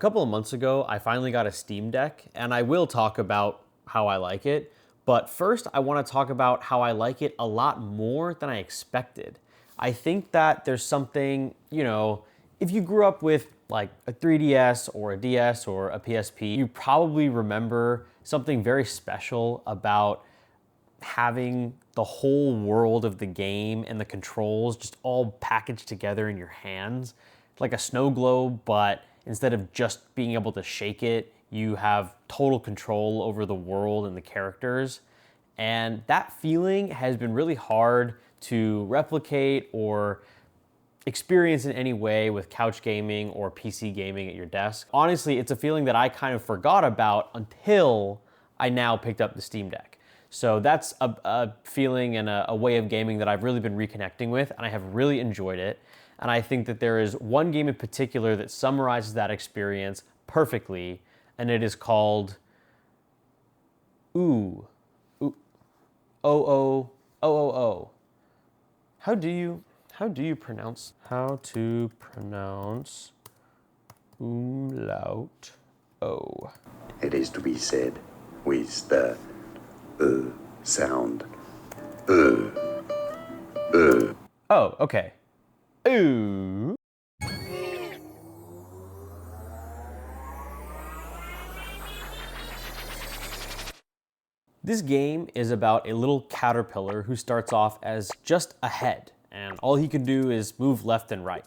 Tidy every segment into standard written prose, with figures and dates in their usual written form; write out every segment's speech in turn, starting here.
A couple of months ago, I finally got a Steam Deck, and I will talk about how I like it. But first, I want to talk about how I like it a lot more than I expected. I think that there's something, if you grew up with like a 3DS or a DS or a PSP, you probably remember something very special about having the whole world of the game and the controls just all packaged together in your hands. Like a snow globe, but instead of just being able to shake it, you have total control over the world and the characters. And that feeling has been really hard to replicate or experience in any way with couch gaming or PC gaming at your desk. Honestly, it's a feeling that I kind of forgot about until I now picked up the Steam Deck. So that's a feeling and a way of gaming that I've really been reconnecting with, and I have really enjoyed it. And I think that there is one game in particular that summarizes that experience perfectly, and it is called Ooh, Ooh, O. How to pronounce umlaut O? It is to be said with the sound. Oh, okay. Ooh. This game is about a little caterpillar who starts off as just a head, and all he can do is move left and right.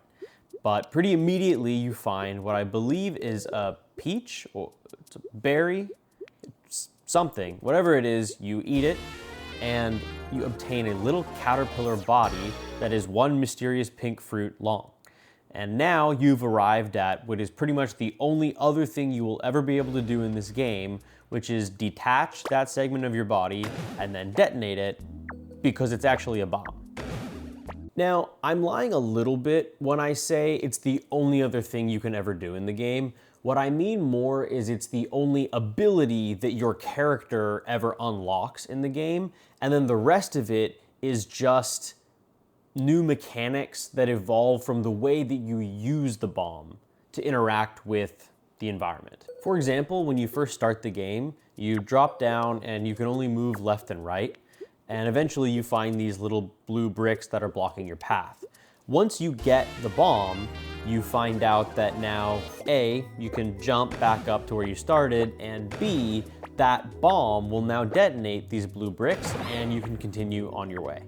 But pretty immediately you find what I believe is a peach, or it's a berry, something. Whatever it is, you eat it, and you obtain a little caterpillar body that is one mysterious pink fruit long. And now you've arrived at what is pretty much the only other thing you will ever be able to do in this game, which is detach that segment of your body and then detonate it, because it's actually a bomb. Now, I'm lying a little bit when I say it's the only other thing you can ever do in the game. What I mean more is it's the only ability that your character ever unlocks in the game, and then the rest of it is just new mechanics that evolve from the way that you use the bomb to interact with the environment. For example, when you first start the game, you drop down and you can only move left and right, and eventually you find these little blue bricks that are blocking your path. Once you get the bomb, you find out that now, A, you can jump back up to where you started, and B, that bomb will now detonate these blue bricks and you can continue on your way.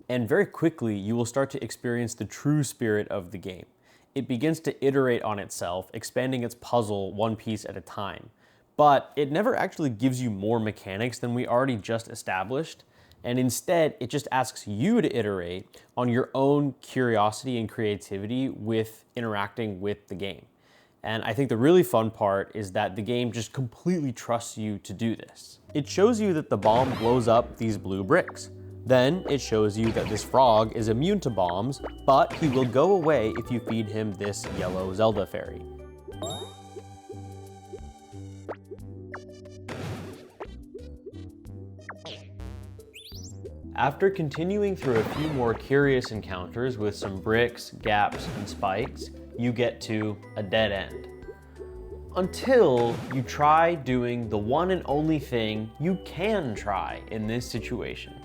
And very quickly, you will start to experience the true spirit of the game. It begins to iterate on itself, expanding its puzzle one piece at a time. But it never actually gives you more mechanics than we already just established, and instead it just asks you to iterate on your own curiosity and creativity with interacting with the game. And I think the really fun part is that the game just completely trusts you to do this. It shows you that the bomb blows up these blue bricks. Then it shows you that this frog is immune to bombs, but he will go away if you feed him this yellow Zelda fairy. After continuing through a few more curious encounters with some bricks, gaps, and spikes, you get to a dead end. Until you try doing the one and only thing you can try in this situation.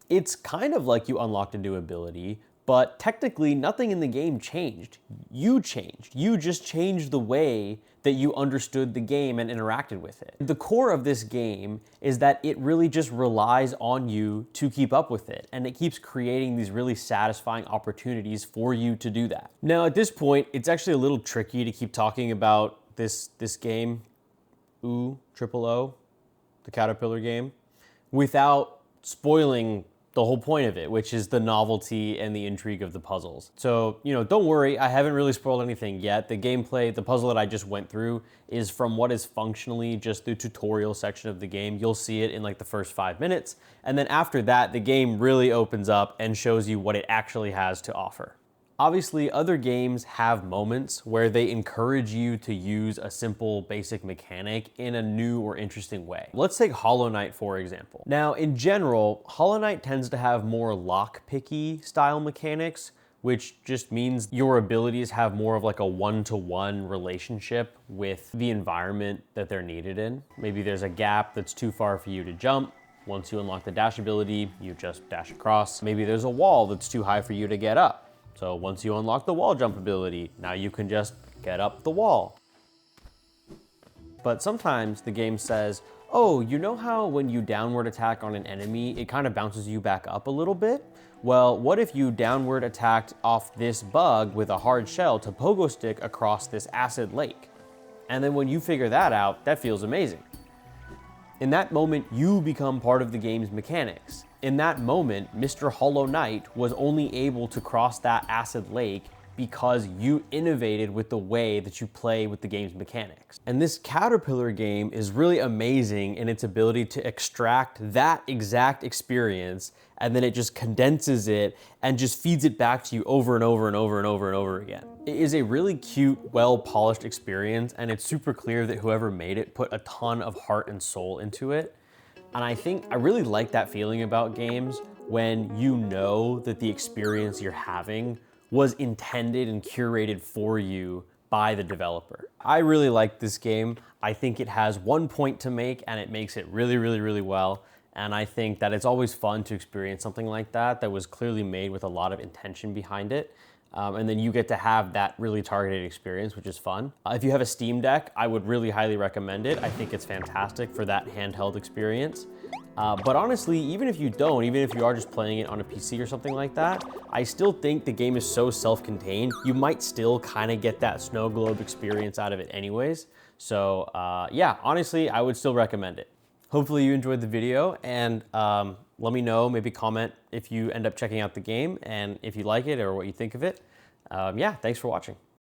It's kind of like you unlocked a new ability, but technically nothing in the game changed. You changed. You just changed the way that you understood the game and interacted with it. The core of this game is that it really just relies on you to keep up with it, and it keeps creating these really satisfying opportunities for you to do that. Now at this point, it's actually a little tricky to keep talking about this game, O, the caterpillar game, without spoiling the whole point of it, which is the novelty and the intrigue of the puzzles. So, don't worry, I haven't really spoiled anything yet. The gameplay, the puzzle that I just went through is from what is functionally just the tutorial section of the game. You'll see it in like the first 5 minutes. And then after that, the game really opens up and shows you what it actually has to offer. Obviously, other games have moments where they encourage you to use a simple basic mechanic in a new or interesting way. Let's take Hollow Knight, for example. Now, in general, Hollow Knight tends to have more lock-picky style mechanics, which just means your abilities have more of like a one-to-one relationship with the environment that they're needed in. Maybe there's a gap that's too far for you to jump. Once you unlock the dash ability, you just dash across. Maybe there's a wall that's too high for you to get up. So once you unlock the wall jump ability, now you can just get up the wall. But sometimes the game says, oh, you know how when you downward attack on an enemy, it kind of bounces you back up a little bit? Well, what if you downward attacked off this bug with a hard shell to pogo stick across this acid lake? And then when you figure that out, that feels amazing. In that moment, you become part of the game's mechanics. In that moment, Mr. Hollow Knight was only able to cross that acid lake because you innovated with the way that you play with the game's mechanics. And this Caterpillar game is really amazing in its ability to extract that exact experience, and then it just condenses it and just feeds it back to you over and over and over and over and over again. It is a really cute, well-polished experience, and it's super clear that whoever made it put a ton of heart and soul into it. And I think I really like that feeling about games when you know that the experience you're having was intended and curated for you by the developer. I really like this game. I think it has one point to make, and it makes it really, really, really well. And I think that it's always fun to experience something like that was clearly made with a lot of intention behind it. And then you get to have that really targeted experience, which is fun. If you have a Steam Deck, I would really highly recommend it. I think it's fantastic for that handheld experience. But honestly, even if you don't, even if you are just playing it on a PC or something like that, I still think the game is so self-contained, you might still kind of get that snow globe experience out of it anyways. So yeah, honestly, I would still recommend it. Hopefully you enjoyed the video, and let me know, maybe comment if you end up checking out the game and if you like it or what you think of it. Yeah, thanks for watching.